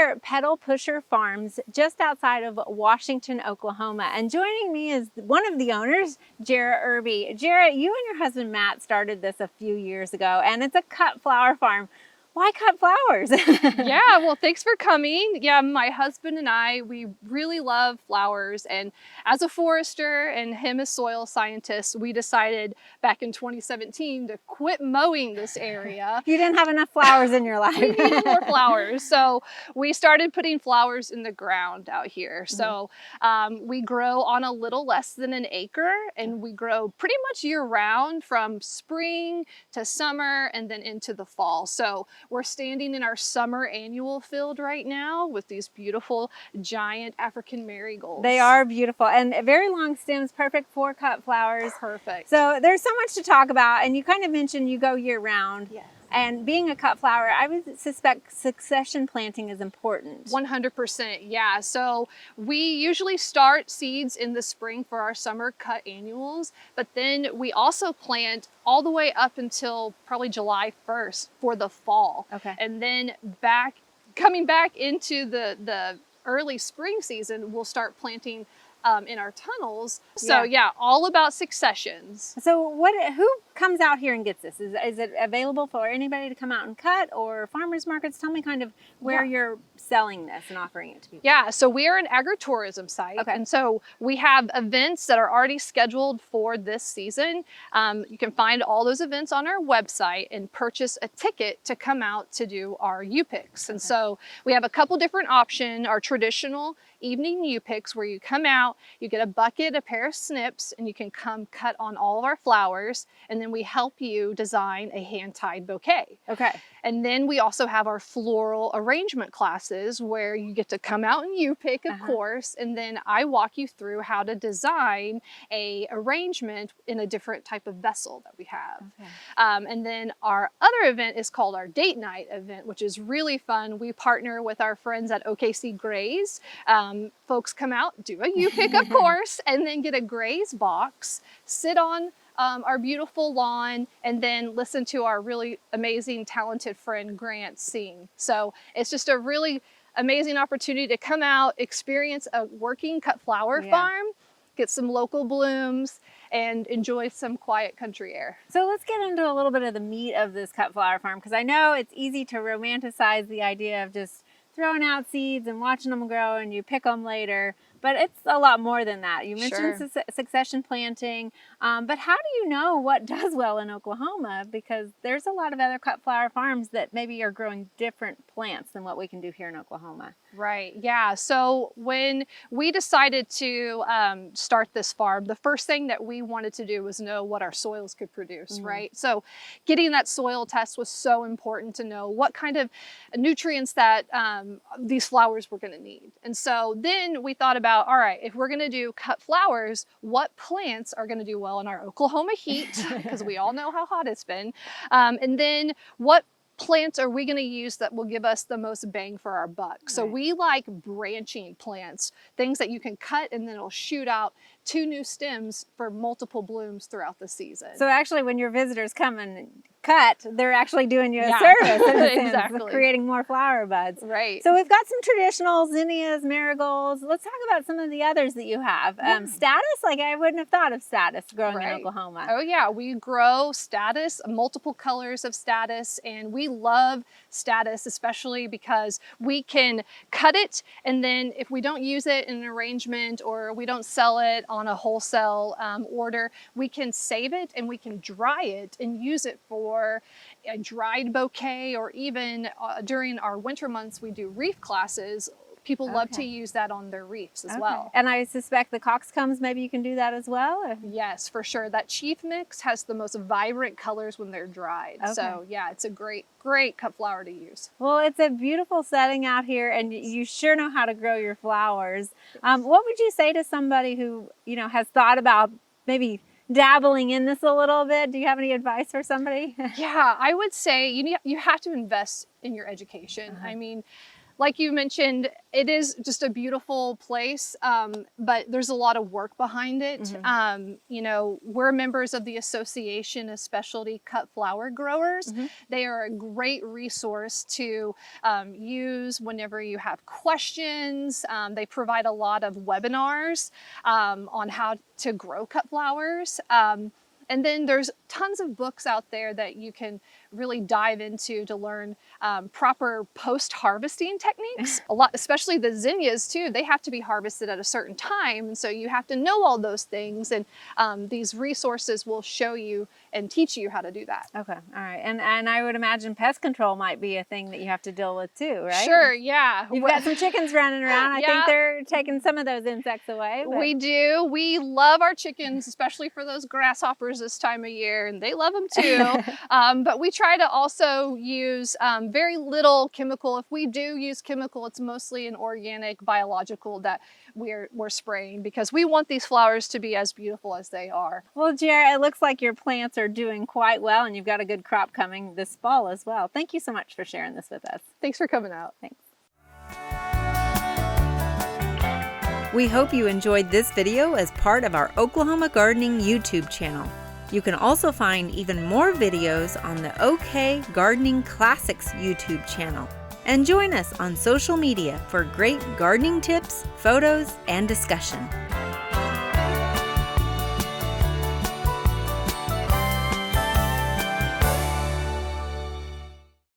here at Petal Pusher Farms, just outside of Washington, Oklahoma. And joining me is one of the owners, Jeri Irby. Jeri, you and your husband Matt started this a few years ago, and it's a cut flower farm. Why cut flowers? Yeah, well, thanks for coming. Yeah, my husband and I, we really love flowers. And as a forester and him as soil scientist, we decided back in 2017 to quit mowing this area. You didn't have enough flowers in your life. We needed more flowers. So we started putting flowers in the ground out here. So we grow on a little less than an acre, and we grow pretty much year round from spring to summer and then into the fall. So we're standing in our summer annual field right now with these beautiful giant African marigolds. They are beautiful and very long stems, perfect for cut flowers. Perfect. So there's so much to talk about, and you kind of mentioned you go year round. Yes. And being a cut flower, I would suspect succession planting is important. 100%, yeah. So we usually start seeds in the spring for our summer cut annuals, but then we also plant all the way up until probably July 1st for the fall. Okay. And then coming back into the early spring season, we'll start planting in our tunnels. So yeah, all about successions. So who comes out here and gets this? Is it available for anybody to come out and cut, or farmers markets? Tell me kind of where you're selling this and offering it to people. Yeah, so we are an agritourism site. Okay. And so we have events that are already scheduled for this season. You can find all those events on our website and purchase a ticket to come out to do our U-Picks. And so we have a couple different options. Our traditional evening U-Picks, where you come out, you get a bucket, a pair of snips, and you can come cut on all of our flowers, and then we help you design a hand-tied bouquet. Okay. And then we also have our floral arrangement classes, where you get to come out and U-Pick, of course, and then I walk you through how to design a arrangement in a different type of vessel that we have. Okay. And then our other event is called our date night event, which is really fun. We partner with our friends at OKC Graze. Folks come out, do a U-Pick, of course, and then get a graze box, sit on our beautiful lawn, and then listen to our really amazing, talented friend Grant sing. So it's just a really amazing opportunity to come out, experience a working cut flower farm, get some local blooms, and enjoy some quiet country air. So let's get into a little bit of the meat of this cut flower farm, because I know it's easy to romanticize the idea of just throwing out seeds and watching them grow and you pick them later. But it's a lot more than that. You mentioned succession planting, but how do you know what does well in Oklahoma? Because there's a lot of other cut flower farms that maybe are growing different plants than what we can do here in Oklahoma. Right, yeah. So when we decided to start this farm, the first thing that we wanted to do was know what our soils could produce, right? So getting that soil test was so important to know what kind of nutrients that these flowers were going to need. And so then we thought about, all right, if we're going to do cut flowers, what plants are going to do well in our Oklahoma heat, because we all know how hot it's been, and then what plants are we going to use that will give us the most bang for our buck? So we like branching plants, things that you can cut and then it'll shoot out 2 new stems for multiple blooms throughout the season. So actually when your visitors come and cut, they're actually doing you a service in a sense, exactly. Creating more flower buds. Right. So we've got some traditional zinnias, marigolds. Let's talk about some of the others that you have. Status, like I wouldn't have thought of status growing in Oklahoma. Oh yeah, we grow status, multiple colors of status, and we love status, especially because we can cut it, and then if we don't use it in an arrangement or we don't sell it on a wholesale order, we can save it and we can dry it and use it for a dried bouquet, or even during our winter months we do reef classes. People love to use that on their reefs as well. And I suspect the coxcombs, maybe you can do that as well? Yes, for sure. That chief mix has the most vibrant colors when they're dried. So yeah, it's a great cut flower to use. Well, it's a beautiful setting out here, and you sure know how to grow your flowers. What would you say to somebody who, has thought about maybe dabbling in this a little bit? Do you have any advice for somebody? Yeah, I would say you have to invest in your education. I mean, like you mentioned, it is just a beautiful place, but there's a lot of work behind it. You know, we're members of the Association of Specialty Cut Flower Growers. They are a great resource to use whenever you have questions. They provide a lot of webinars on how to grow cut flowers. And then there's tons of books out there that you can really dive into to learn proper post-harvesting techniques. A lot, especially the zinnias too, they have to be harvested at a certain time. And so you have to know all those things. And these resources will show you and teach you how to do that. Okay, all right. And I would imagine pest control might be a thing that you have to deal with too, right? Sure, yeah. You've got some chickens running around. I Yeah. think they're taking some of those insects away. But... We do. We love our chickens, especially for those grasshoppers this time of year, and they love them too. But we try to also use very little chemical. If we do use chemical, it's mostly an organic, biological that we're spraying, because we want these flowers to be as beautiful as they are. Well, Jeri, it looks like your plants are doing quite well, and you've got a good crop coming this fall as well. Thank you so much for sharing this with us. Thanks for coming out. Thanks. We hope you enjoyed this video as part of our Oklahoma Gardening YouTube channel. You can also find even more videos on the OK Gardening Classics YouTube channel. And join us on social media for great gardening tips, photos, and discussion.